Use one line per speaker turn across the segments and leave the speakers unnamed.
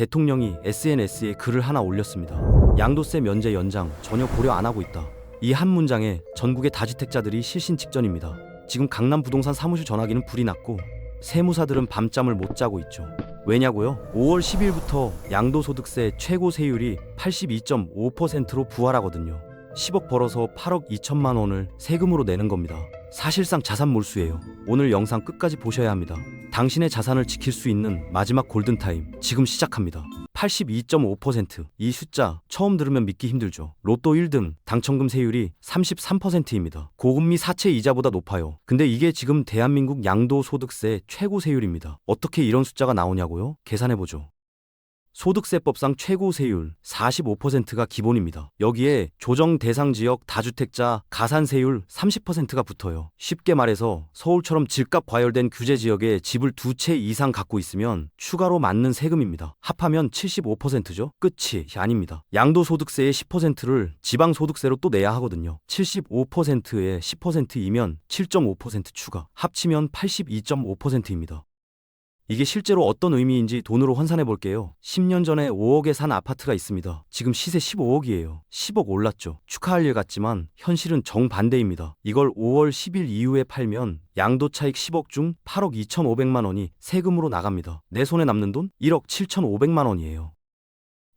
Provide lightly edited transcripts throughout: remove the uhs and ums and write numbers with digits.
대통령이 SNS에 글을 하나 올렸습니다. 양도세 면제 연장 전혀 고려 안 하고 있다. 이 한 문장에 전국의 다주택자들이 실신 직전입니다. 지금 강남 부동산 사무실 전화기는 불이 났고 세무사들은 밤잠을 못 자고 있죠. 왜냐고요? 5월 10일부터 양도소득세 최고 세율이 82.5%로 부활하거든요. 10억 벌어서 8억 2천만 원을 세금으로 내는 겁니다. 사실상 자산 몰수예요. 오늘 영상 끝까지 보셔야 합니다. 당신의 자산을 지킬 수 있는 마지막 골든타임 지금 시작합니다. 82.5%. 이 숫자 처음 들으면 믿기 힘들죠. 로또 1등 당첨금 세율이 33%입니다. 고금리 사채 이자보다 높아요. 근데 이게 지금 대한민국 양도소득세 최고 세율입니다. 어떻게 이런 숫자가 나오냐고요? 계산해보죠. 소득세법상 최고 세율 45%가 기본입니다. 여기에 조정 대상 지역 다주택자 가산세율 30%가 붙어요. 쉽게 말해서 서울처럼 집값 과열된 규제 지역에 집을 2채 이상 갖고 있으면 추가로 맞는 세금입니다. 합하면 75%죠? 끝이 아닙니다. 양도소득세의 10%를 지방소득세로 또 내야 하거든요. 75%에 10%이면 7.5% 추가. 합치면 82.5%입니다. 이게 실제로 어떤 의미인지 돈으로 환산해 볼게요. 10년 전에 5억에 산 아파트가 있습니다. 지금 시세 15억이에요. 10억 올랐죠. 축하할 일 같지만 현실은 정반대입니다. 이걸 5월 10일 이후에 팔면 양도 차익 10억 중 8억 2,500만 원이 세금으로 나갑니다. 내 손에 남는 돈 1억 7,500만 원이에요.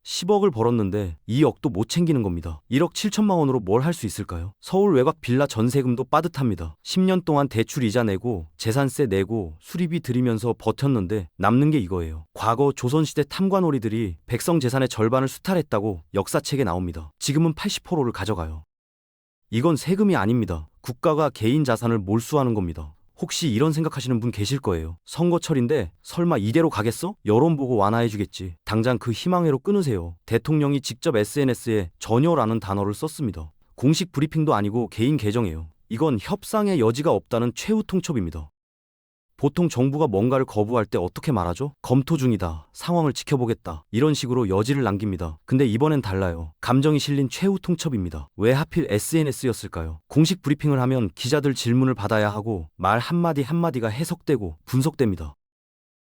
10억을 벌었는데 2억도 못 챙기는 겁니다. 1억 7천만 원으로 뭘 할 수 있을까요? 서울 외곽 빌라 전세금도 빠듯합니다. 10년 동안 대출 이자 내고 재산세 내고 수리비 들이면서 버텼는데 남는 게 이거예요. 과거 조선시대 탐관오리들이 백성 재산의 절반을 수탈했다고 역사책에 나옵니다. 지금은 80%를 가져가요. 이건 세금이 아닙니다. 국가가 개인 자산을 몰수하는 겁니다. 혹시 이런 생각하시는 분 계실 거예요. 선거철인데 설마 이대로 가겠어? 여론 보고 완화해주겠지. 당장 그 희망회로 끊으세요. 대통령이 직접 SNS에 전혀라는 단어를 썼습니다. 공식 브리핑도 아니고 개인 계정이에요. 이건 협상의 여지가 없다는 최후 통첩입니다. 보통 정부가 뭔가를 거부할 때 어떻게 말하죠? 검토 중이다. 상황을 지켜보겠다. 이런 식으로 여지를 남깁니다. 근데 이번엔 달라요. 감정이 실린 최후 통첩입니다. 왜 하필 SNS였을까요? 공식 브리핑을 하면 기자들 질문을 받아야 하고 말 한마디 한마디가 해석되고 분석됩니다.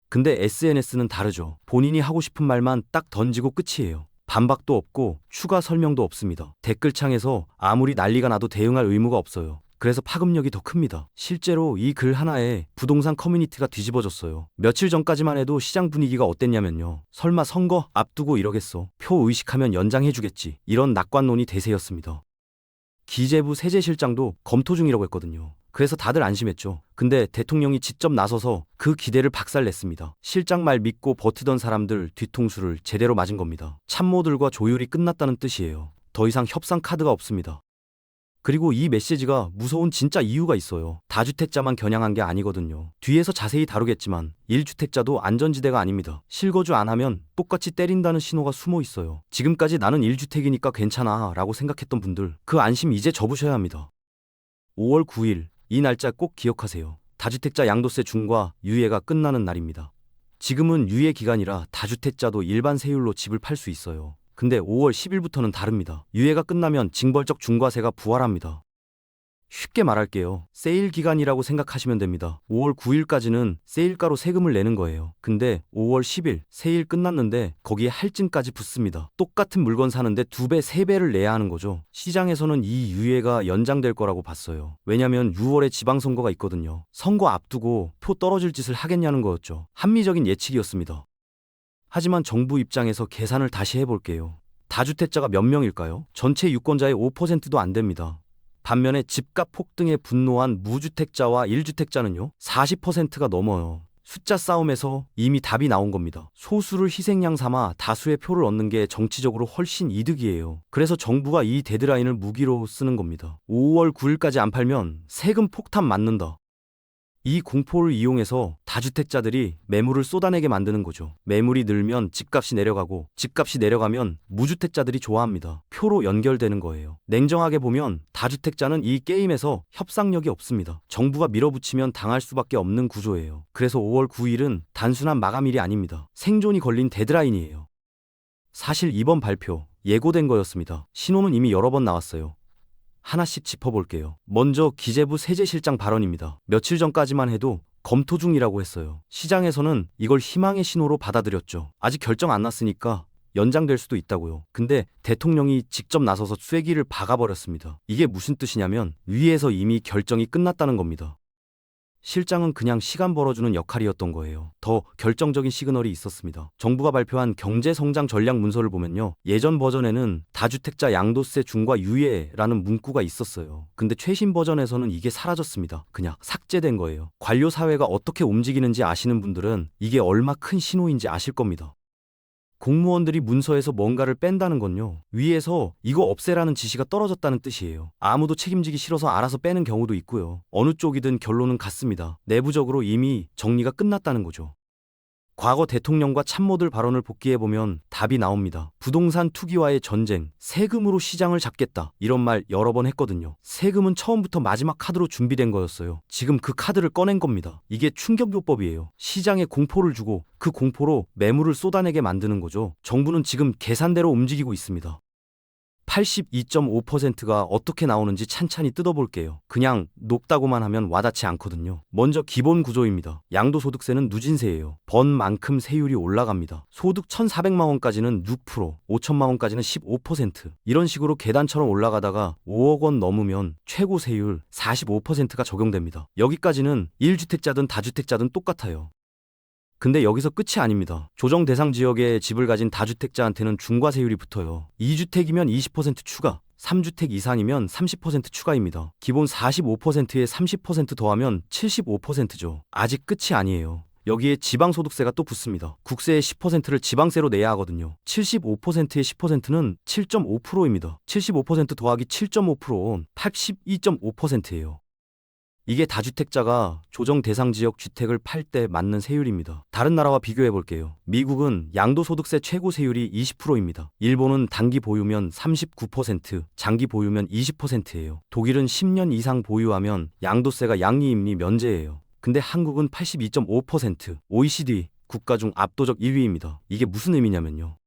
근데 SNS는 다르죠. 본인이 하고 싶은 말만 딱 던지고 끝이에요. 반박도 없고 추가 설명도 없습니다. 댓글창에서 아무리 난리가 나도 대응할 의무가 없어요. 그래서 파급력이 더 큽니다. 실제로 이 글 하나에 부동산 커뮤니티가 뒤집어졌어요. 며칠 전까지만 해도 시장 분위기가 어땠냐면요. 설마 선거 앞두고 이러겠어. 표 의식하면 연장해주겠지. 이런 낙관론이 대세였습니다. 기재부 세제실장도 검토 중이라고 했거든요. 그래서 다들 안심했죠. 근데 대통령이 직접 나서서 그 기대를 박살냈습니다. 실장 말 믿고 버티던 사람들 뒤통수를 제대로 맞은 겁니다. 참모들과 조율이 끝났다는 뜻이에요. 더 이상 협상 카드가 없습니다. 그리고 이 메시지가 무서운 진짜 이유가 있어요. 다주택자만 겨냥한 게 아니거든요. 뒤에서 자세히 다루겠지만 1주택자도 안전지대가 아닙니다. 실거주 안 하면 똑같이 때린다는 신호가 숨어 있어요. 지금까지 나는 1주택이니까 괜찮아 라고 생각했던 분들 그 안심 이제 접으셔야 합니다. 5월 9일 이 날짜 꼭 기억하세요. 다주택자 양도세 중과 유예가 끝나는 날입니다. 지금은 유예 기간이라 다주택자도 일반 세율로 집을 팔 수 있어요. 근데 5월 10일부터는 다릅니다. 유예가 끝나면 징벌적 중과세가 부활합니다. 쉽게 말할게요. 세일 기간이라고 생각하시면 됩니다. 5월 9일까지는 세일가로 세금을 내는 거예요. 근데 5월 10일 세일 끝났는데 거기에 할증까지 붙습니다. 똑같은 물건 사는데 2배, 3배를 내야 하는 거죠. 시장에서는 이 유예가 연장될 거라고 봤어요. 왜냐면 6월에 지방선거가 있거든요. 선거 앞두고 표 떨어질 짓을 하겠냐는 거였죠. 합리적인 예측이었습니다. 하지만 정부 입장에서 계산을 다시 해볼게요. 다주택자가 몇 명일까요? 전체 유권자의 5%도 안 됩니다. 반면에 집값 폭등에 분노한 무주택자와 1주택자는요? 40%가 넘어요. 숫자 싸움에서 이미 답이 나온 겁니다. 소수를 희생양 삼아 다수의 표를 얻는 게 정치적으로 훨씬 이득이에요. 그래서 정부가 이 데드라인을 무기로 쓰는 겁니다. 5월 9일까지 안 팔면 세금 폭탄 맞는다. 이 공포를 이용해서 다주택자들이 매물을 쏟아내게 만드는 거죠. 매물이 늘면 집값이 내려가고 집값이 내려가면 무주택자들이 좋아합니다. 표로 연결되는 거예요. 냉정하게 보면 다주택자는 이 게임에서 협상력이 없습니다. 정부가 밀어붙이면 당할 수밖에 없는 구조예요. 그래서 5월 9일은 단순한 마감일이 아닙니다. 생존이 걸린 데드라인이에요. 사실 이번 발표 예고된 거였습니다. 신호는 이미 여러 번 나왔어요. 하나씩 짚어볼게요. 먼저 기재부 세제실장 발언입니다. 며칠 전까지만 해도 검토 중이라고 했어요. 시장에서는 이걸 희망의 신호로 받아들였죠. 아직 결정 안 났으니까 연장될 수도 있다고요. 근데 대통령이 직접 나서서 쐐기를 박아버렸습니다. 이게 무슨 뜻이냐면 위에서 이미 결정이 끝났다는 겁니다. 실장은 그냥 시간 벌어주는 역할이었던 거예요. 더 결정적인 시그널이 있었습니다. 정부가 발표한 경제성장 전략 문서를 보면요. 예전 버전에는 다주택자 양도세 중과 유예라는 문구가 있었어요. 근데 최신 버전에서는 이게 사라졌습니다. 그냥 삭제된 거예요. 관료 사회가 어떻게 움직이는지 아시는 분들은 이게 얼마 큰 신호인지 아실 겁니다. 공무원들이 문서에서 뭔가를 뺀다는 건요. 위에서 이거 없애라는 지시가 떨어졌다는 뜻이에요. 아무도 책임지기 싫어서 알아서 빼는 경우도 있고요. 어느 쪽이든 결론은 같습니다. 내부적으로 이미 정리가 끝났다는 거죠. 과거 대통령과 참모들 발언을 복기해보면 답이 나옵니다. 부동산 투기와의 전쟁, 세금으로 시장을 잡겠다. 이런 말 여러 번 했거든요. 세금은 처음부터 마지막 카드로 준비된 거였어요. 지금 그 카드를 꺼낸 겁니다. 이게 충격요법이에요. 시장에 공포를 주고 그 공포로 매물을 쏟아내게 만드는 거죠. 정부는 지금 계산대로 움직이고 있습니다. 82.5%가 어떻게 나오는지 찬찬히 뜯어볼게요. 그냥 높다고만 하면 와닿지 않거든요. 먼저 기본 구조입니다. 양도소득세는 누진세예요. 번 만큼 세율이 올라갑니다. 소득 1,400만 원까지는 6%, 5천만 원까지는 15%. 이런 식으로 계단처럼 올라가다가 5억 원 넘으면 최고 세율 45%가 적용됩니다. 여기까지는 1주택자든 다주택자든 똑같아요. 근데 여기서 끝이 아닙니다. 조정 대상 지역에 집을 가진 다주택자한테는 중과세율이 붙어요. 2주택이면 20% 추가, 3주택 이상이면 30% 추가입니다. 기본 45%에 30% 더하면 75%죠. 아직 끝이 아니에요. 여기에 지방소득세가 또 붙습니다. 국세의 10%를 지방세로 내야 하거든요. 75%의 10%는 7.5%입니다. 75% 더하기 7.5%는 82.5%예요. 이게 다주택자가 조정 대상 지역 주택을 팔 때 맞는 세율입니다. 다른 나라와 비교해 볼게요. 미국은 양도소득세 최고 세율이 20%입니다. 일본은 단기 보유면 39%, 장기 보유면 20%예요. 독일은 10년 이상 보유하면 양도세가 양리임리 면제예요. 근데 한국은 82.5%, OECD 국가 중 압도적 1위입니다. 이게 무슨 의미냐면요.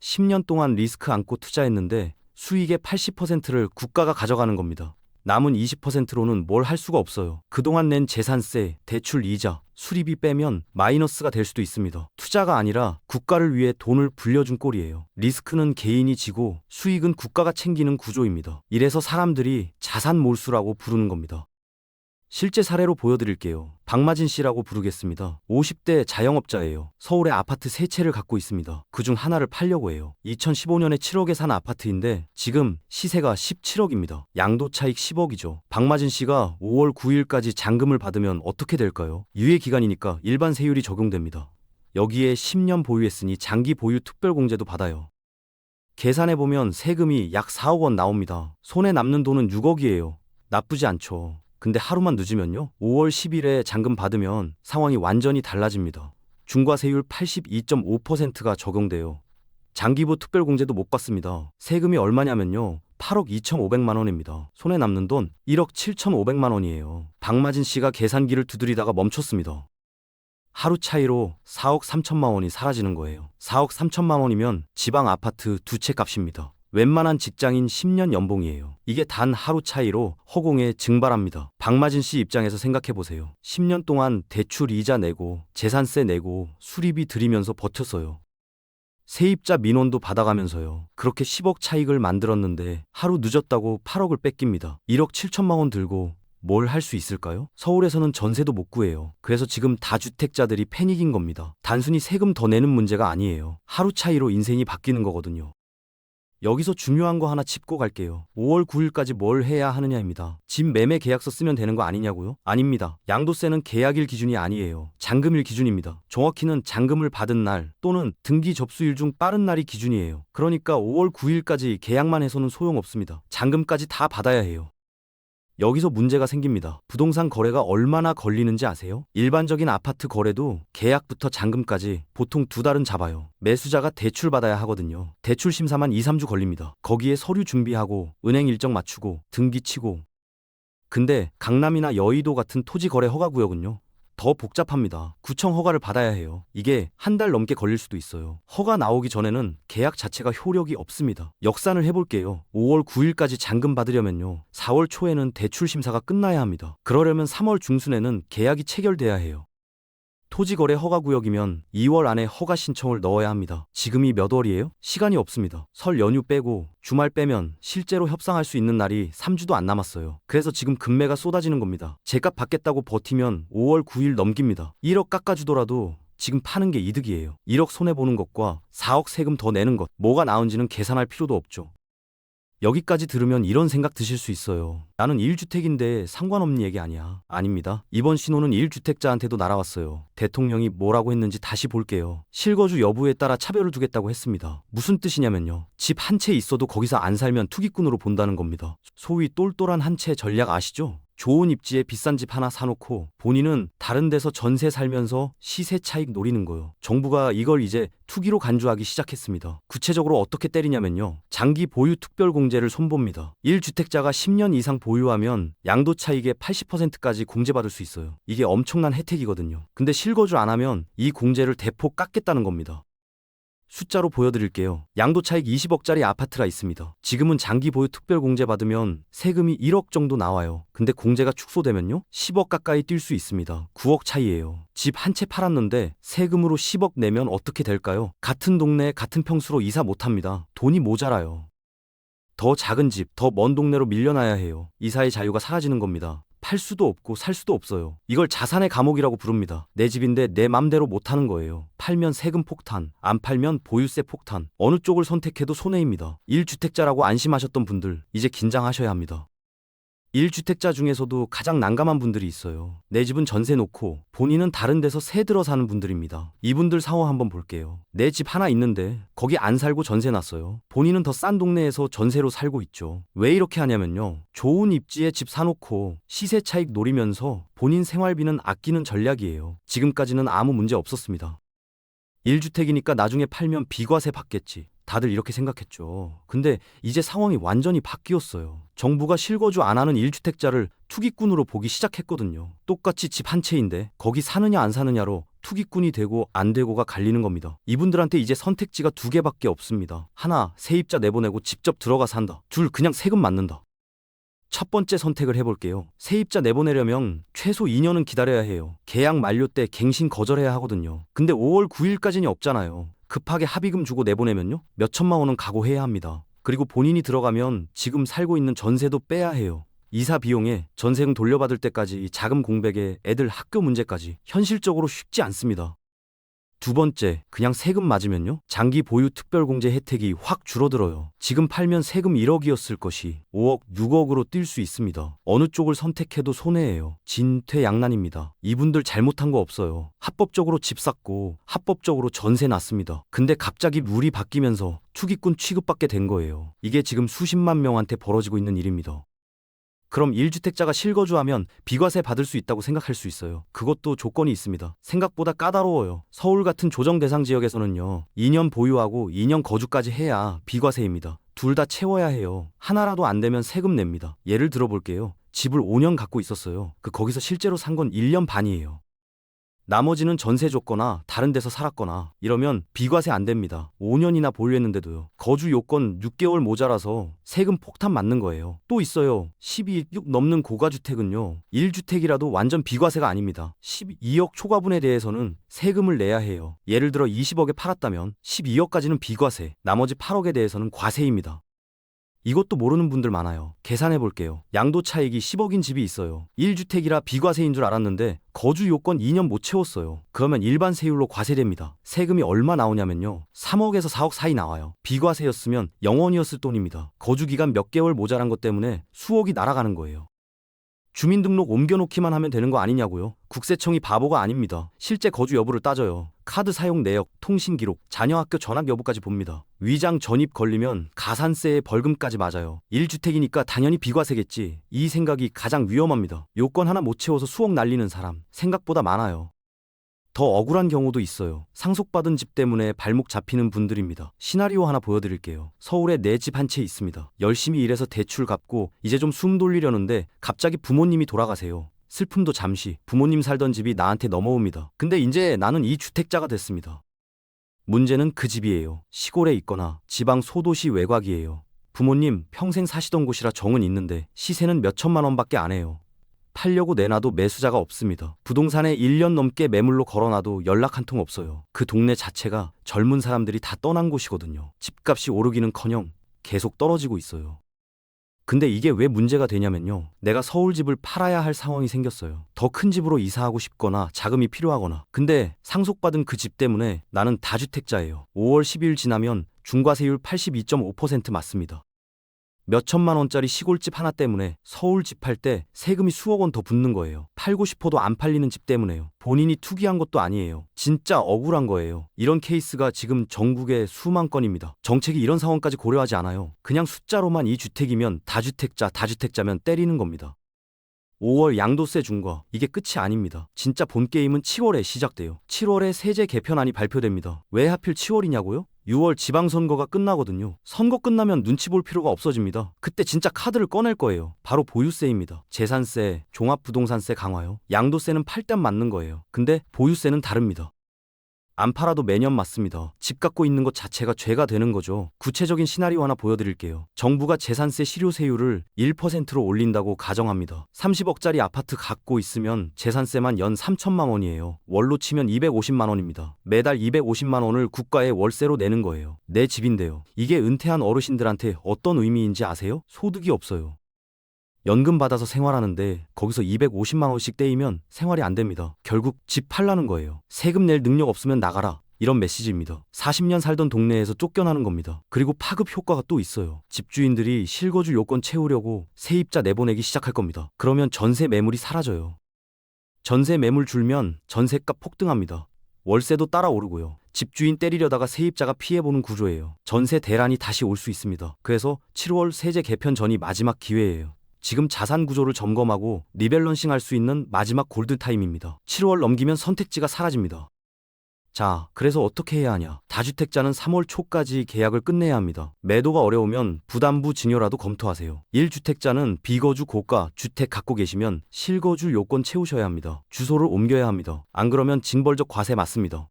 10년 동안 리스크 안고 투자했는데 수익의 80%를 국가가 가져가는 겁니다. 남은 20%로는 뭘 할 수가 없어요. 그동안 낸 재산세, 대출 이자, 수리비 빼면 마이너스가 될 수도 있습니다. 투자가 아니라 국가를 위해 돈을 불려준 꼴이에요. 리스크는 개인이 지고 수익은 국가가 챙기는 구조입니다. 이래서 사람들이 자산 몰수라고 부르는 겁니다. 실제 사례로 보여드릴게요. 박마진 씨라고 부르겠습니다. 50대 자영업자예요. 서울에 아파트 3채를 갖고 있습니다. 그중 하나를 팔려고 해요. 2015년에 7억에 산 아파트인데 지금 시세가 17억입니다. 양도 차익 10억이죠. 박마진 씨가 5월 9일까지 잔금을 받으면 어떻게 될까요? 유예 기간이니까 일반 세율이 적용됩니다. 여기에 10년 보유했으니 장기 보유 특별공제도 받아요. 계산해보면 세금이 약 4억 원 나옵니다. 손에 남는 돈은 6억이에요. 나쁘지 않죠. 근데 하루만 늦으면요. 5월 10일에 잔금 받으면 상황이 완전히 달라집니다. 중과세율 82.5%가 적용돼요. 장기보 특별공제도 못 받습니다. 세금이 얼마냐면요. 8억 2,500만 원입니다. 손에 남는 돈 1억 7,500만 원이에요. 박마진 씨가 계산기를 두드리다가 멈췄습니다. 하루 차이로 4억 3천만 원이 사라지는 거예요. 4억 3천만 원이면 지방 아파트 2채 값입니다. 웬만한 직장인 10년 연봉이에요. 이게 단 하루 차이로 허공에 증발합니다. 박마진 씨 입장에서 생각해보세요. 10년 동안 대출 이자 내고 재산세 내고 수리비 들이면서 버텼어요. 세입자 민원도 받아가면서요. 그렇게 10억 차익을 만들었는데 하루 늦었다고 8억을 뺏깁니다. 1억 7천만 원 들고 뭘 할 수 있을까요? 서울에서는 전세도 못 구해요. 그래서 지금 다주택자들이 패닉인 겁니다. 단순히 세금 더 내는 문제가 아니에요. 하루 차이로 인생이 바뀌는 거거든요. 여기서 중요한 거 하나 짚고 갈게요. 5월 9일까지 뭘 해야 하느냐입니다. 집 매매 계약서 쓰면 되는 거 아니냐고요? 아닙니다. 양도세는 계약일 기준이 아니에요. 잔금일 기준입니다. 정확히는 잔금을 받은 날 또는 등기 접수일 중 빠른 날이 기준이에요. 그러니까 5월 9일까지 계약만 해서는 소용없습니다. 잔금까지 다 받아야 해요. 여기서 문제가 생깁니다. 부동산 거래가 얼마나 걸리는지 아세요? 일반적인 아파트 거래도 계약부터 잔금까지 보통 2달은 잡아요. 매수자가 대출 받아야 하거든요. 대출 심사만 2, 3주 걸립니다. 거기에 서류 준비하고 은행 일정 맞추고 등기 치고. 근데 강남이나 여의도 같은 토지 거래 허가 구역은요. 더 복잡합니다. 구청 허가를 받아야 해요. 이게 한 달 넘게 걸릴 수도 있어요. 허가 나오기 전에는 계약 자체가 효력이 없습니다. 역산을 해볼게요. 5월 9일까지 잔금 받으려면요. 4월 초에는 대출 심사가 끝나야 합니다. 그러려면 3월 중순에는 계약이 체결돼야 해요. 토지거래 허가구역이면 2월 안에 허가 신청을 넣어야 합니다. 지금이 몇 월이에요? 시간이 없습니다. 설 연휴 빼고 주말 빼면 실제로 협상할 수 있는 날이 3주도 안 남았어요. 그래서 지금 금매가 쏟아지는 겁니다. 제값 받겠다고 버티면 5월 9일 넘깁니다. 1억 깎아주더라도 지금 파는 게 이득이에요. 1억 손해보는 것과 4억 세금 더 내는 것, 뭐가 나은지는 계산할 필요도 없죠. 여기까지 들으면 이런 생각 드실 수 있어요. 나는 1주택인데 상관없는 얘기 아니야. 아닙니다. 이번 신호는 1주택자한테도 날아왔어요. 대통령이 뭐라고 했는지 다시 볼게요. 실거주 여부에 따라 차별을 두겠다고 했습니다. 무슨 뜻이냐면요. 집 한 채 있어도 거기서 안 살면 투기꾼으로 본다는 겁니다. 소위 똘똘한 한 채 전략 아시죠? 좋은 입지에 비싼 집 하나 사놓고 본인은 다른 데서 전세 살면서 시세 차익 노리는 거요. 정부가 이걸 이제 투기로 간주하기 시작했습니다. 구체적으로 어떻게 때리냐면요. 장기 보유 특별공제를 손봅니다. 1주택자가 10년 이상 보유하면 양도 차익의 80%까지 공제받을 수 있어요. 이게 엄청난 혜택이거든요. 근데 실거주 안 하면 이 공제를 대폭 깎겠다는 겁니다. 숫자로 보여드릴게요. 양도차익 20억짜리 아파트가 있습니다. 지금은 장기 보유 특별공제 받으면 세금이 1억 정도 나와요. 근데 공제가 축소되면요? 10억 가까이 뛸 수 있습니다. 9억 차이예요. 집 한 채 팔았는데 세금으로 10억 내면 어떻게 될까요? 같은 동네 같은 평수로 이사 못합니다. 돈이 모자라요. 더 작은 집, 더 먼 동네로 밀려나야 해요. 이사의 자유가 사라지는 겁니다. 팔 수도 없고 살 수도 없어요. 이걸 자산의 감옥이라고 부릅니다. 내 집인데 내 맘대로 못하는 거예요. 팔면 세금 폭탄, 안 팔면 보유세 폭탄. 어느 쪽을 선택해도 손해입니다. 1주택자라고 안심하셨던 분들, 이제 긴장하셔야 합니다. 1주택자 중에서도 가장 난감한 분들이 있어요. 내 집은 전세 놓고 본인은 다른 데서 새 들어 사는 분들입니다. 이분들 상황 한번 볼게요. 내 집 하나 있는데 거기 안 살고 전세 났어요. 본인은 더 싼 동네에서 전세로 살고 있죠. 왜 이렇게 하냐면요. 좋은 입지에 집 사놓고 시세 차익 노리면서 본인 생활비는 아끼는 전략이에요. 지금까지는 아무 문제 없었습니다. 1주택이니까 나중에 팔면 비과세 받겠지. 다들 이렇게 생각했죠. 근데 이제 상황이 완전히 바뀌었어요. 정부가 실거주 안 하는 1주택자를 투기꾼으로 보기 시작했거든요. 똑같이 집 한 채인데 거기 사느냐 안 사느냐로 투기꾼이 되고 안 되고가 갈리는 겁니다. 이분들한테 이제 선택지가 두 개밖에 없습니다. 하나, 세입자 내보내고 직접 들어가 산다. 둘, 그냥 세금 맞는다. 첫 번째 선택을 해볼게요. 세입자 내보내려면 최소 2년은 기다려야 해요. 계약 만료 때 갱신 거절해야 하거든요. 근데 5월 9일까지는 없잖아요. 급하게 합의금 주고 내보내면요? 몇 천만 원은 각오해야 합니다. 그리고 본인이 들어가면 지금 살고 있는 전세도 빼야 해요. 이사 비용에 전세금 돌려받을 때까지 자금 공백에 애들 학교 문제까지 현실적으로 쉽지 않습니다. 두 번째, 그냥 세금 맞으면요? 장기 보유 특별공제 혜택이 확 줄어들어요. 지금 팔면 세금 1억이었을 것이 5억, 6억으로 뛸 수 있습니다. 어느 쪽을 선택해도 손해예요. 진퇴양난입니다. 이분들 잘못한 거 없어요. 합법적으로 집 샀고 합법적으로 전세 났습니다. 근데 갑자기 룰이 바뀌면서 투기꾼 취급받게 된 거예요. 이게 지금 수십만 명한테 벌어지고 있는 일입니다. 그럼 1주택자가 실거주하면 비과세 받을 수 있다고 생각할 수 있어요. 그것도 조건이 있습니다. 생각보다 까다로워요. 서울 같은 조정 대상 지역에서는요. 2년 보유하고 2년 거주까지 해야 비과세입니다. 둘 다 채워야 해요. 하나라도 안 되면 세금 냅니다. 예를 들어볼게요. 집을 5년 갖고 있었어요. 거기서 실제로 산 건 1년 반이에요. 나머지는 전세 줬거나 다른 데서 살았거나 이러면 비과세 안 됩니다. 5년이나 보유했는데도요. 거주 요건 6개월 모자라서 세금 폭탄 맞는 거예요. 또 있어요. 12억 넘는 고가주택은요. 1주택이라도 완전 비과세가 아닙니다. 12억 초과분에 대해서는 세금을 내야 해요. 예를 들어 20억에 팔았다면 12억까지는 비과세, 나머지 8억에 대해서는 과세입니다. 이것도 모르는 분들 많아요. 계산해 볼게요. 양도 차익이 10억인 집이 있어요. 1주택이라 비과세인 줄 알았는데 거주 요건 2년 못 채웠어요. 그러면 일반 세율로 과세됩니다. 세금이 얼마 나오냐면요. 3억에서 4억 사이 나와요. 비과세였으면 0원이었을 돈입니다. 거주 기간 몇 개월 모자란 것 때문에 수억이 날아가는 거예요. 주민등록 옮겨놓기만 하면 되는 거 아니냐고요? 국세청이 바보가 아닙니다. 실제 거주 여부를 따져요. 카드 사용 내역, 통신 기록, 자녀 학교 전학 여부까지 봅니다. 위장 전입 걸리면 가산세에 벌금까지 맞아요. 1주택이니까 당연히 비과세겠지. 이 생각이 가장 위험합니다. 요건 하나 못 채워서 수억 날리는 사람 생각보다 많아요. 더 억울한 경우도 있어요. 상속받은 집 때문에 발목 잡히는 분들입니다. 시나리오 하나 보여드릴게요. 서울에 내 집 한 채 있습니다. 열심히 일해서 대출 갚고 이제 좀 숨 돌리려는데 갑자기 부모님이 돌아가세요. 슬픔도 잠시. 부모님 살던 집이 나한테 넘어옵니다. 근데 이제 나는 이 주택자가 됐습니다. 문제는 그 집이에요. 시골에 있거나 지방 소도시 외곽이에요. 부모님 평생 사시던 곳이라 정은 있는데 시세는 몇 천만 원밖에 안 해요. 팔려고 내놔도 매수자가 없습니다. 부동산에 1년 넘게 매물로 걸어놔도 연락 한 통 없어요. 그 동네 자체가 젊은 사람들이 다 떠난 곳이거든요. 집값이 오르기는커녕 계속 떨어지고 있어요. 근데 이게 왜 문제가 되냐면요. 내가 서울 집을 팔아야 할 상황이 생겼어요. 더 큰 집으로 이사하고 싶거나 자금이 필요하거나. 근데 상속받은 그 집 때문에 나는 다주택자예요. 5월 10일 지나면 중과세율 82.5% 맞습니다. 몇 천만 원짜리 시골집 하나 때문에 서울 집 팔 때 세금이 수억 원 더 붙는 거예요. 팔고 싶어도 안 팔리는 집 때문에요. 본인이 투기한 것도 아니에요. 진짜 억울한 거예요. 이런 케이스가 지금 전국에 수만 건입니다. 정책이 이런 상황까지 고려하지 않아요. 그냥 숫자로만 이 주택이면 다주택자면 때리는 겁니다. 5월 양도세 준 거 이게 끝이 아닙니다. 진짜 본 게임은 7월에 시작돼요. 7월에 세제 개편안이 발표됩니다. 왜 하필 7월이냐고요? 6월 지방선거가 끝나거든요. 선거 끝나면 눈치 볼 필요가 없어집니다. 그때 진짜 카드를 꺼낼 거예요. 바로 보유세입니다. 재산세, 종합부동산세 강화요. 양도세는 팔 때 맞는 거예요. 근데 보유세는 다릅니다. 안 팔아도 매년 맞습니다. 집 갖고 있는 것 자체가 죄가 되는 거죠. 구체적인 시나리오 하나 보여드릴게요. 정부가 재산세 실효세율을 1%로 올린다고 가정합니다. 30억짜리 아파트 갖고 있으면 재산세만 연 3천만 원이에요. 월로 치면 250만 원입니다. 매달 250만 원을 국가에 월세로 내는 거예요. 내 집인데요. 이게 은퇴한 어르신들한테 어떤 의미인지 아세요? 소득이 없어요. 연금 받아서 생활하는데 거기서 250만 원씩 떼이면 생활이 안 됩니다. 결국 집 팔라는 거예요. 세금 낼 능력 없으면 나가라. 이런 메시지입니다. 40년 살던 동네에서 쫓겨나는 겁니다. 그리고 파급 효과가 또 있어요. 집주인들이 실거주 요건 채우려고 세입자 내보내기 시작할 겁니다. 그러면 전세 매물이 사라져요. 전세 매물 줄면 전세값 폭등합니다. 월세도 따라 오르고요. 집주인 때리려다가 세입자가 피해보는 구조예요. 전세 대란이 다시 올 수 있습니다. 그래서 7월 세제 개편 전이 마지막 기회예요. 지금 자산 구조를 점검하고 리밸런싱 할 수 있는 마지막 골드타임입니다. 7월 넘기면 선택지가 사라집니다. 자, 그래서 어떻게 해야 하냐? 다주택자는 3월 초까지 계약을 끝내야 합니다. 매도가 어려우면 부담부 증여라도 검토하세요. 1주택자는 비거주 고가 주택 갖고 계시면 실거주 요건 채우셔야 합니다. 주소를 옮겨야 합니다. 안 그러면 징벌적 과세 맞습니다.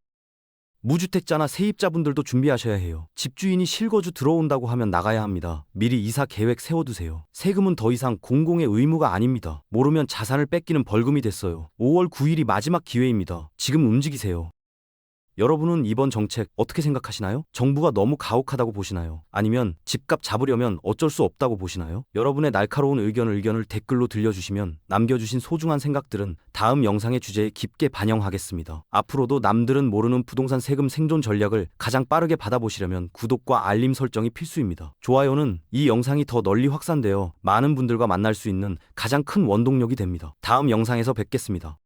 무주택자나 세입자분들도 준비하셔야 해요. 집주인이 실거주 들어온다고 하면 나가야 합니다. 미리 이사 계획 세워두세요. 세금은 더 이상 공공의 의무가 아닙니다. 모르면 자산을 뺏기는 벌금이 됐어요. 5월 9일이 마지막 기회입니다. 지금 움직이세요. 여러분은 이번 정책 어떻게 생각하시나요? 정부가 너무 가혹하다고 보시나요? 아니면 집값 잡으려면 어쩔 수 없다고 보시나요? 여러분의 날카로운 의견을 댓글로 들려주시면 남겨주신 소중한 생각들은 다음 영상의 주제에 깊게 반영하겠습니다. 앞으로도 남들은 모르는 부동산 세금 생존 전략을 가장 빠르게 받아보시려면 구독과 알림 설정이 필수입니다. 좋아요는 이 영상이 더 널리 확산되어 많은 분들과 만날 수 있는 가장 큰 원동력이 됩니다. 다음 영상에서 뵙겠습니다.